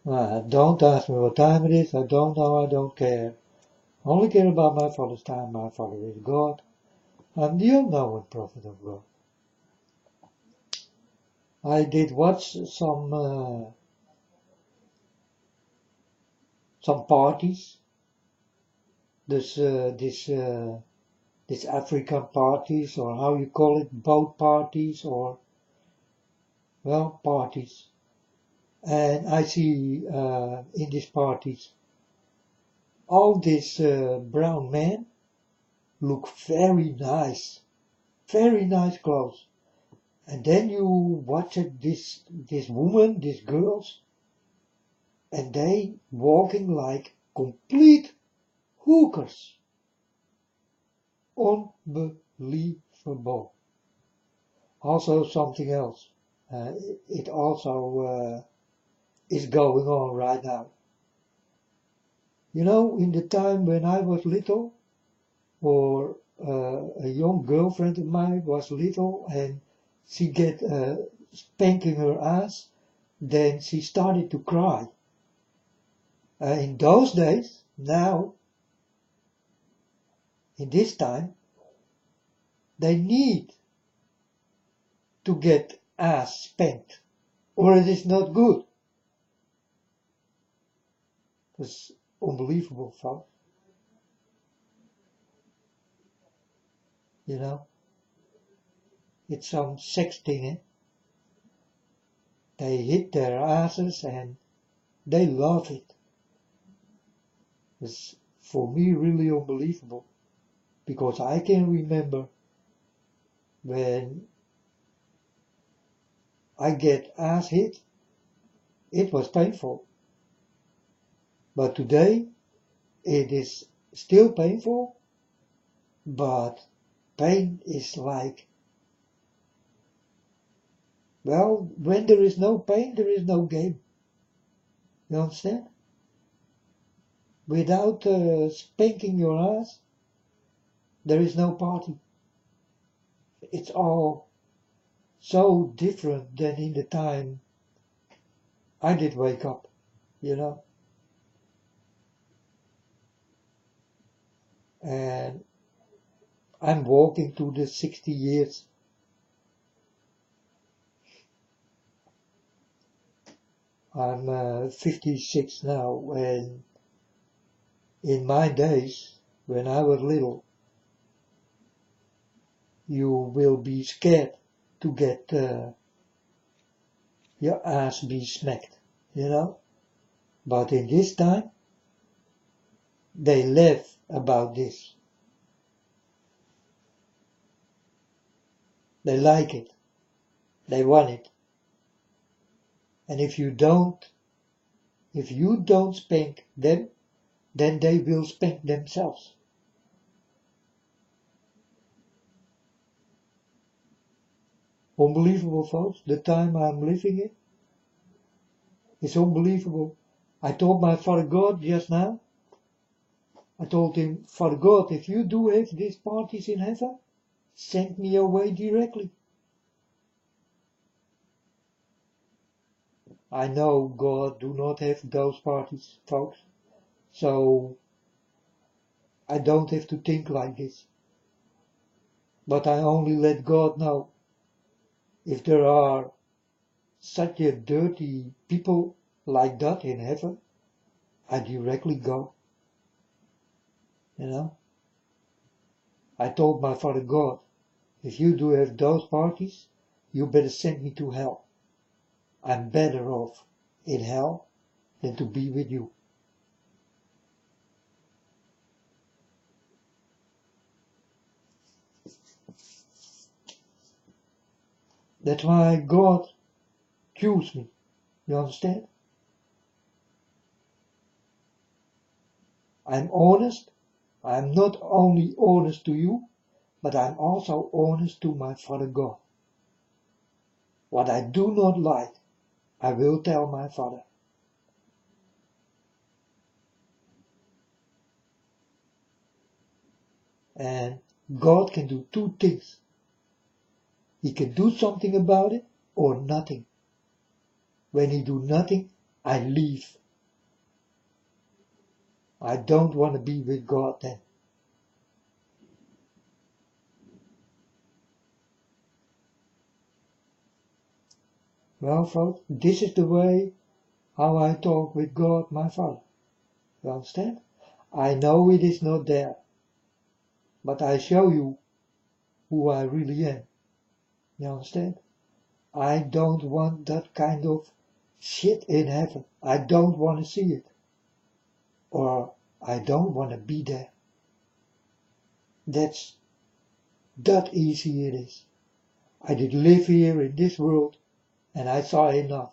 Don't ask me what time it is. I don't know. I don't care. I only care about my Father's time. My Father is God. I'm the unknown prophet of God. I did watch some parties. This African parties, or how you call it, boat parties, or well, parties. And I see in these parties all these brown men look very nice clothes. And then you watch this woman, these girls, and they walking like complete hookers. Unbelievable. Also something else. It also is going on right now. You know, in the time when I was little, or a young girlfriend of mine was little, and she get spanking her ass, then she started to cry. In those days, now, in this time, they need to get ass spanked, or it is not good. It's unbelievable, folks. You know, it's some sex thing, eh? They hit their asses and they love it. It's for me really unbelievable, because I can remember when I get ass hit, it was painful. But today it is still painful, but pain is like, well, when there is no pain, there is no game. You understand? Without spanking your ass, there is no party. It's all so different than in the time I did wake up, you know. And I'm walking to the 60 years. I'm 56 now, and in my days, when I was little, you will be scared to get your ass be smacked, you know. But in this time, they laugh about this. They like it. They want it. And if you don't spank them, then they will spank themselves. Unbelievable, folks. The time I'm living in is unbelievable. I told my Father God just now, I told him, Father God, if you do have these parties in heaven, send me away directly. I know God do not have those parties, folks, so I don't have to think like this. But I only let God know if there are such a dirty people like that in heaven, I directly go. You know? I told my Father God, if you do have those parties, you better send me to hell. I'm better off in hell than to be with you. That's why God chose me. You understand? I'm honest. I'm not only honest to you, but I'm also honest to my Father God. What I do not like, I will tell my Father. And God can do two things. He can do something about it or nothing. When he do nothing, I leave. I don't want to be with God then. Well, folks, this is the way how I talk with God, my Father. You understand? I know it is not there, but I show you who I really am. You understand? I don't want that kind of shit in heaven. I don't want to see it. Or I don't want to be there. That's that easy it is. I did live here in this world and I saw enough.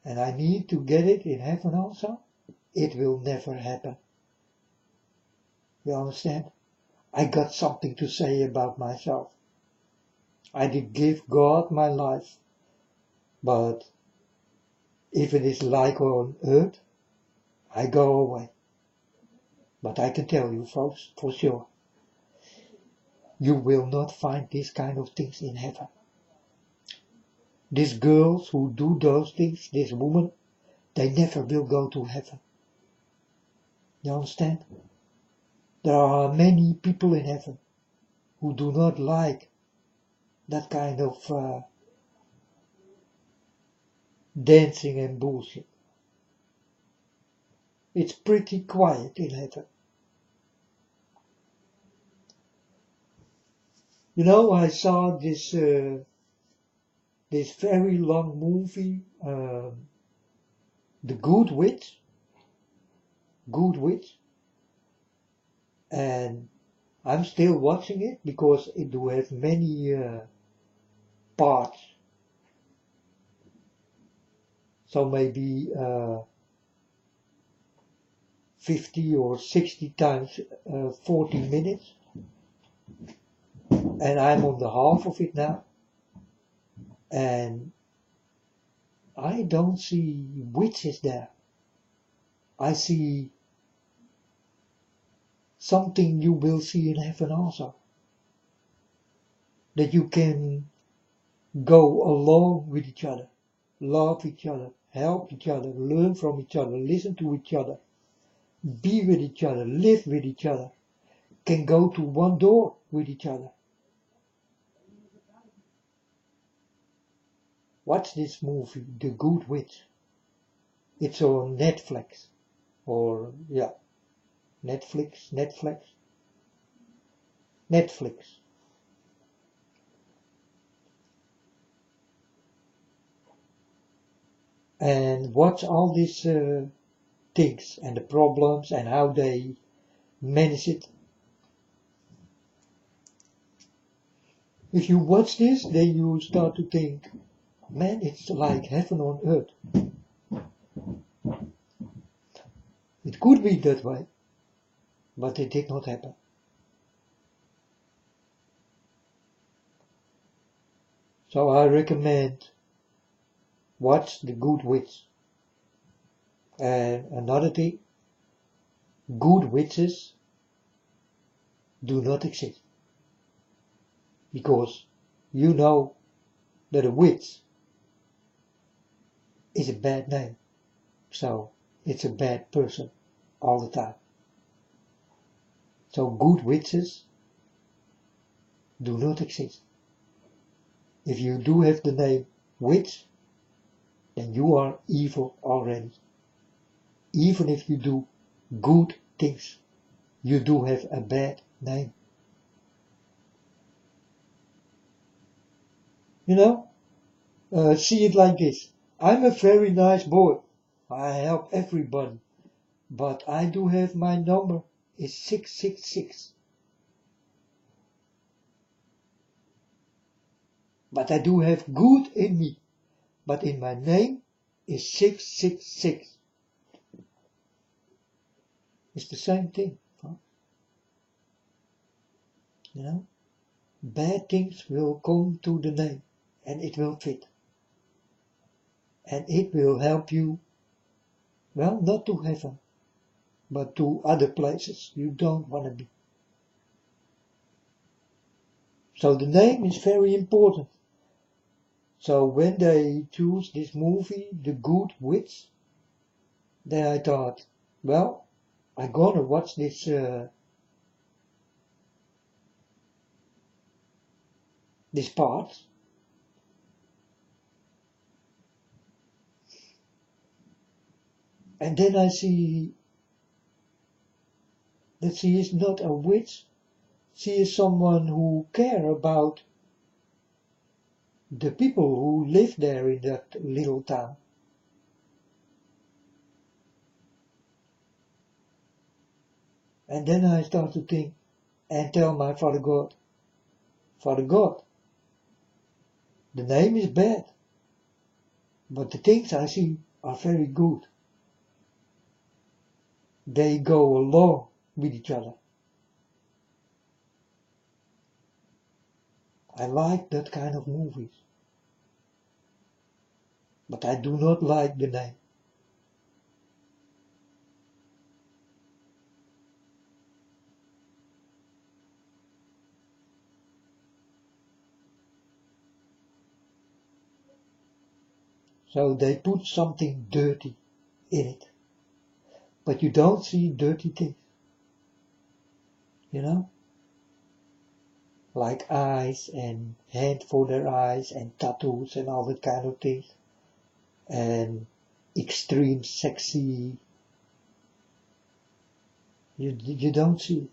And I need to get it in heaven also. It will never happen. You understand? I got something to say about myself. I did give God my life. But if it is like on earth, I go away. But I can tell you, folks, for sure, you will not find this kind of things in heaven. These girls who do those things, this woman, they never will go to heaven. You understand? There are many people in heaven who do not like that kind of dancing and bullshit. It's pretty quiet in heaven. You know, I saw this very long movie, The Good Witch, and I'm still watching it because it do have many parts. So maybe 50 or 60 times 40 minutes. And I'm on the half of it now. And I don't see witches there. I see something you will see in heaven also. That you can go along with each other, love each other, help each other, learn from each other, listen to each other, be with each other, live with each other, can go to one door with each other. Watch this movie, The Good Witch. It's on Netflix. Or, yeah, Netflix. And watch all these things and the problems and how they manage it. If you watch this, then you start to think, man, it's like heaven on earth. It could be that way, but it did not happen. So I recommend watch The Good Witch. And another thing, good witches do not exist. Because you know that a witch is a bad name. So it's a bad person all the time. So good witches do not exist. If you do have the name witch, then you are evil already. Even if you do good things, you do have a bad name. You know, see it like this. I'm a very nice boy. I help everybody. But I do have my number is 666. But I do have good in me. But in my name is 666. It's the same thing. You know, bad things will come to the name and it will fit. And it will help you, well, not to heaven, but to other places you don't want to be. So the name is very important. So when they choose this movie, The Good Witch, Then I thought, well, I'm gonna watch this part. And then I see that she is not a witch. She is someone who care about the people who live there in that little town. And then I start to think and tell my Father God, the name is bad, but the things I see are very good. They go along with each other. I like that kind of movies, but I do not like the name. So they put something dirty in it, but you don't see dirty things, you know? Like eyes and hand for their eyes and tattoos and all that kind of things. And extreme sexy. You don't see it.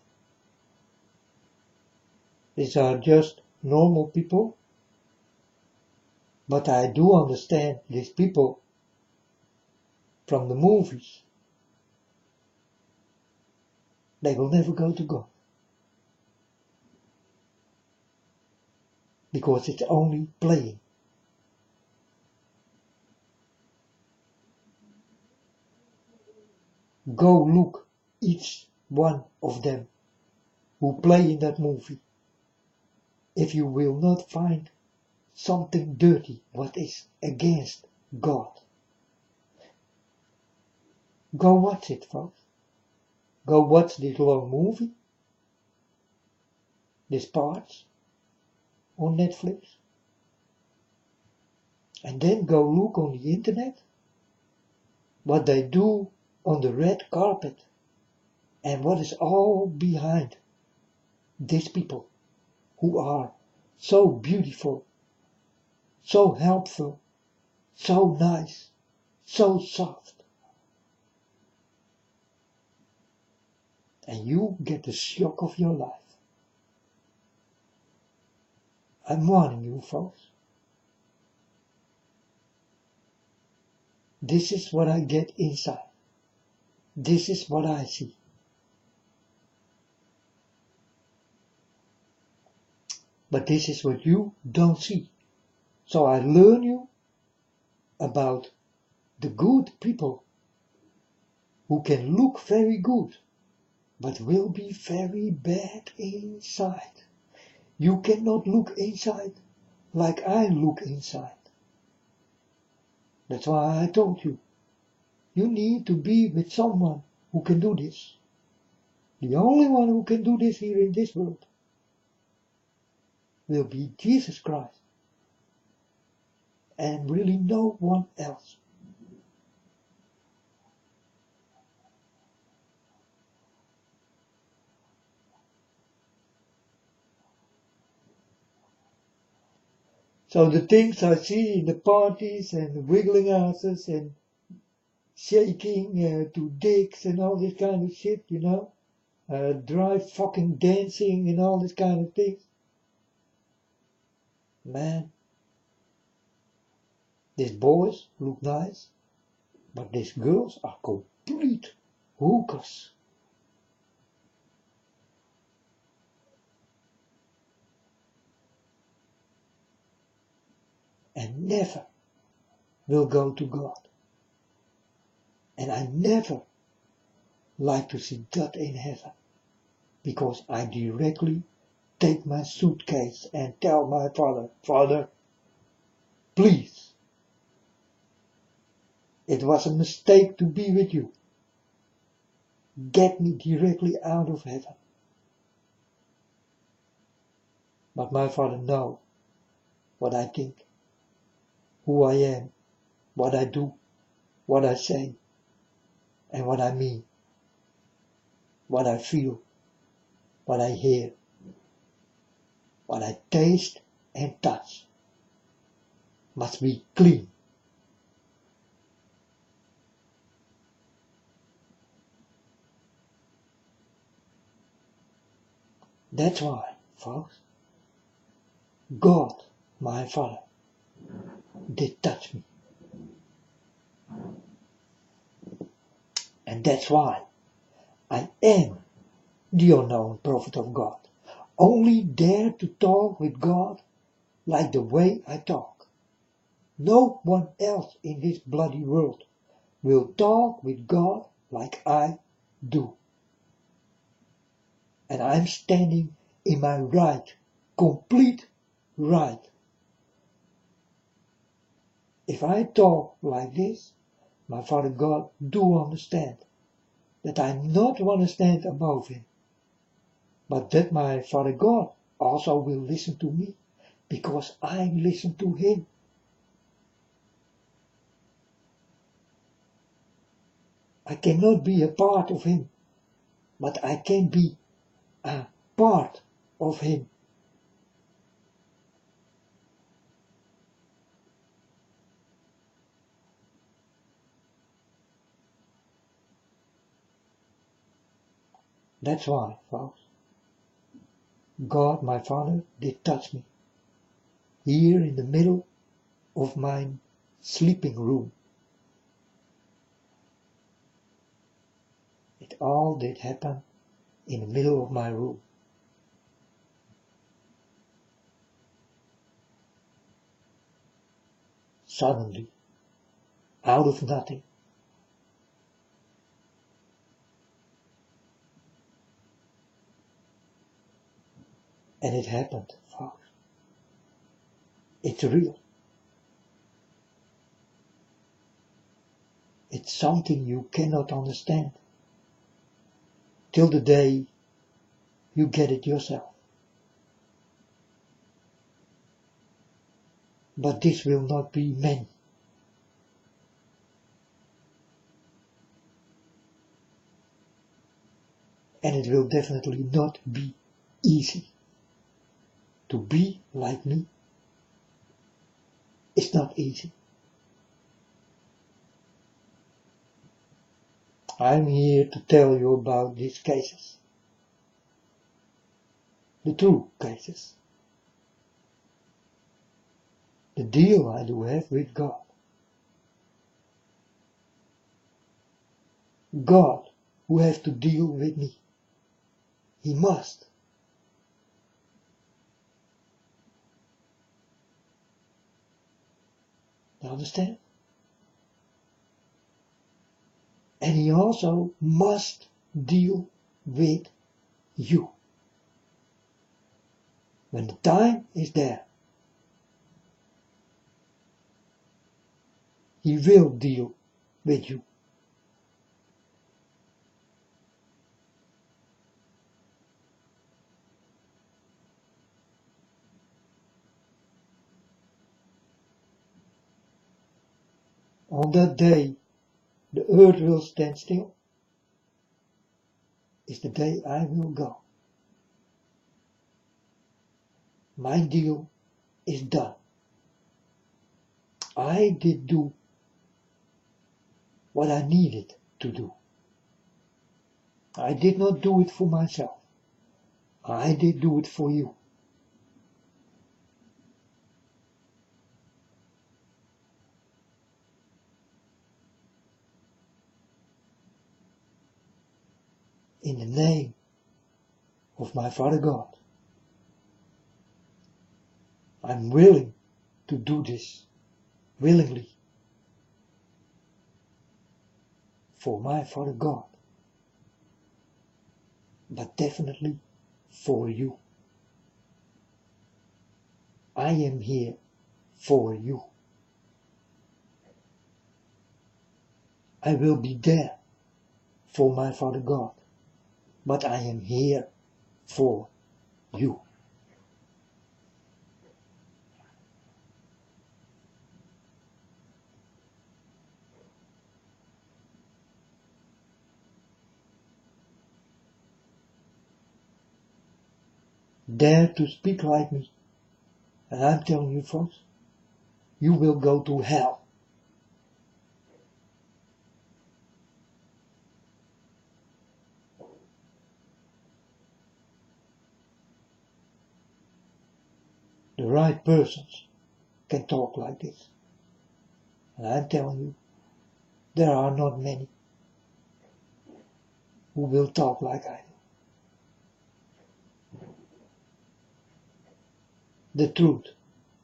These are just normal people. But I do understand these people from the movies. They will never go to God. Because it's only playing. Go look each one of them who play in that movie. If you will not find something dirty what is against God. Go watch it, folks. Go watch this long movie, this parts on Netflix. And then go look on the internet what they do on the red carpet and what is all behind these people who are so beautiful, so helpful, so nice, so soft. And you get the shock of your life. I'm warning you, folks. This is what I get inside. This is what I see. But this is what you don't see. So I learn you about the good people who can look very good, but will be very bad inside. You cannot look inside like I look inside. That's why I told you, you need to be with someone who can do this. The only one who can do this here in this world will be Jesus Christ. And really no one else. So the things I see in the parties and wiggling asses and shaking to dicks and all this kind of shit, you know, dry fucking dancing and all this kind of things. Man, these boys look nice, but these girls are complete hookers. And never will go to God. And I never like to see that in heaven, because I directly take my suitcase and tell my father, Father, please, it was a mistake to be with you. Get me directly out of heaven. But my Father knows what I think, who I am, what I do, what I say. and what I mean, what I feel, what I hear, what I taste and touch must be clean. That's why, folks, God, my Father, did touch me. And that's why I am the unknown prophet of God, only dare to talk with God like the way I talk. No one else in this bloody world will talk with God like I do. And I'm standing in my right, complete right. If I talk like this, my Father God do understand that I'm not want to stand above him, but that my Father God also will listen to me, because I listen to him. I cannot be a part of him, but I can be a part of him. That's why, folks, God, my Father, did touch me here in the middle of my sleeping room. It all did happen in the middle of my room. Suddenly, out of nothing. And it happened, folks. It's real. It's something you cannot understand till the day you get it yourself. But this will not be many. And it will definitely not be easy. To be like me is not easy. I'm here to tell you about these cases. The true cases. The deal I do have with God. God who has to deal with me. He must. You understand? And he also must deal with you. When the time is there, he will deal with you. On that day, the earth will stand still. Is the day I will go. My deal is done. I did do what I needed to do. I did not do it for myself. I did do it for you. In the name of my Father God, I'm willing to do this willingly for my Father God, but definitely for you. I am here for you. I will be there for my Father God, but I am here for you. dare to speak like me. And I'm telling you folks, you will go to hell. The right persons can talk like this. And I'm telling you, there are not many who will talk like I do. The truth,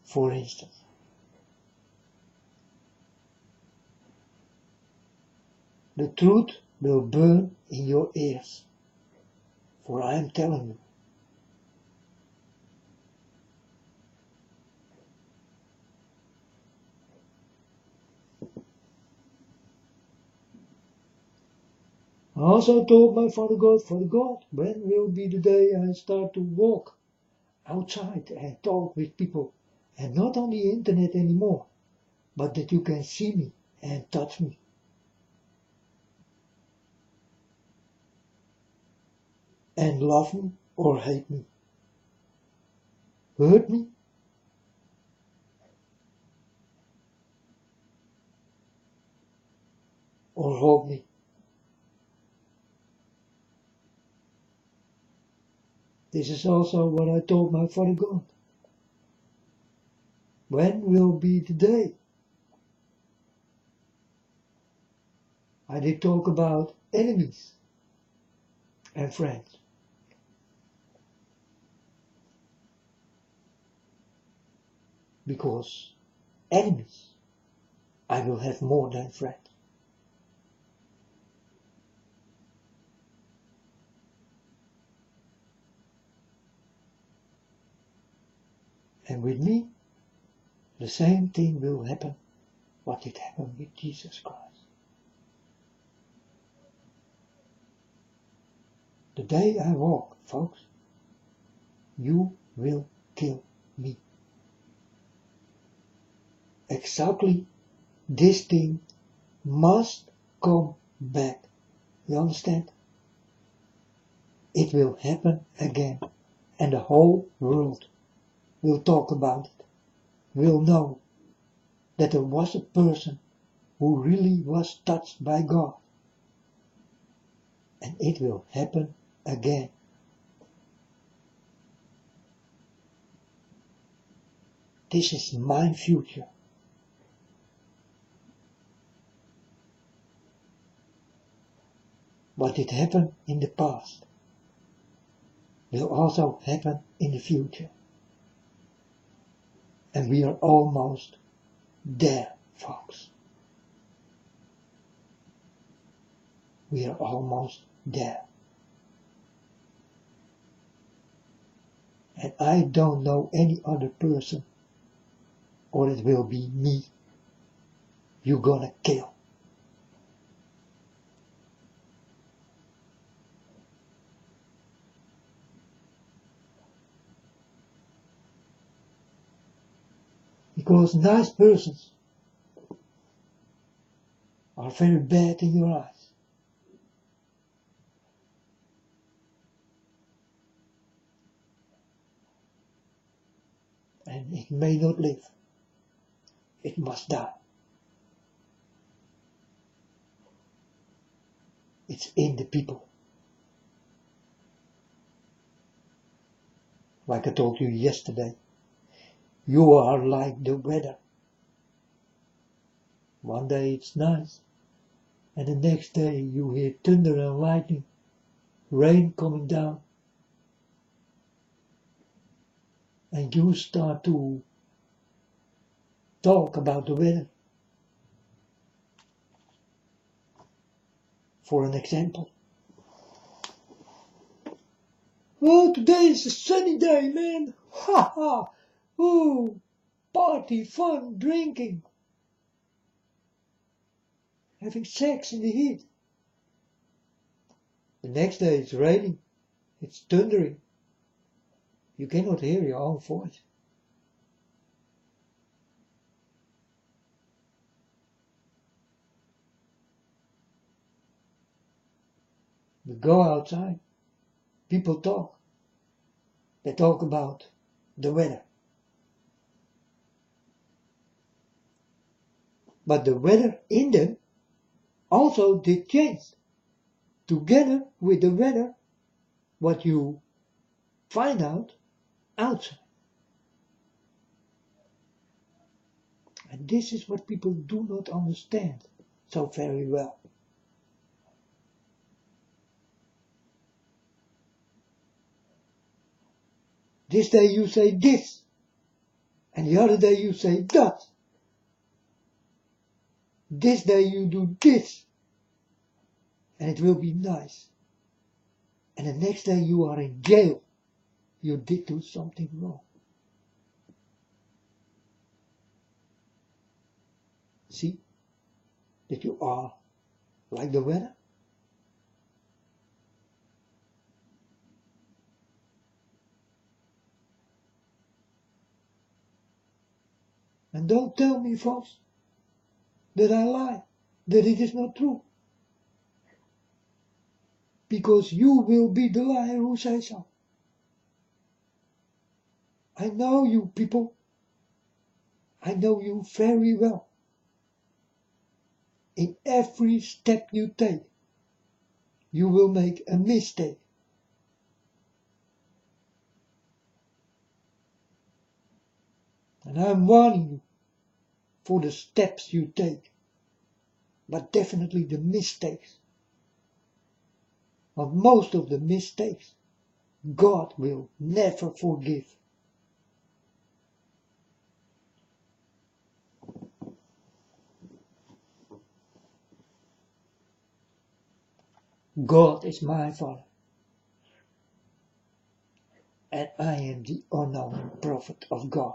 for instance. The truth will burn in your ears, for I am telling you. I also told my Father God, when will be the day I start to walk outside and talk with people, and not on the internet anymore, but that you can see me and touch me. And love me or hate me. Hurt me or hold me. This is also what I told my Father God. When will be the day? I did talk about enemies and friends. Because enemies I will have more than friends. And with me, the same thing will happen what did happen with Jesus Christ. The day I walk, folks, you will kill me. Exactly this thing must come back. You understand? It will happen again, and the whole world will talk about it, will know that there was a person who really was touched by God. And it will happen again. This is my future. What did happen in the past will also happen in the future. And we are almost there, folks. We are almost there. And I don't know any other person, or it will be me, you're gonna kill. Because nice persons are very bad in your eyes. And it may not live. It must die. It's in the people. Like I told you yesterday, you are like the weather. One day it's nice, and the next day you hear thunder and lightning, rain coming down, and you start to talk about the weather. For an example. Oh, today is a sunny day, man. Ha ha. Ooh, party, fun, drinking. Having sex in the heat. The next day it's raining. It's thundering. You cannot hear your own voice. We go outside. People talk. They talk about the weather. But the weather in them also did change. Together with the weather, what you find out outside. And this is what people do not understand so very well. This day you say this, and the other day you say that. This day you do this, and it will be nice. And the next day you are in jail. You did do something wrong. See that you are like the weather? And don't tell me, folks, that I lie, that it is not true. Because you will be the liar who says so. I know you people. I know you very well. In every step you take, you will make a mistake. And I'm warning you for the steps you take, but definitely the mistakes. But most of the mistakes, God will never forgive. God is my Father, and I am the unknown prophet of God.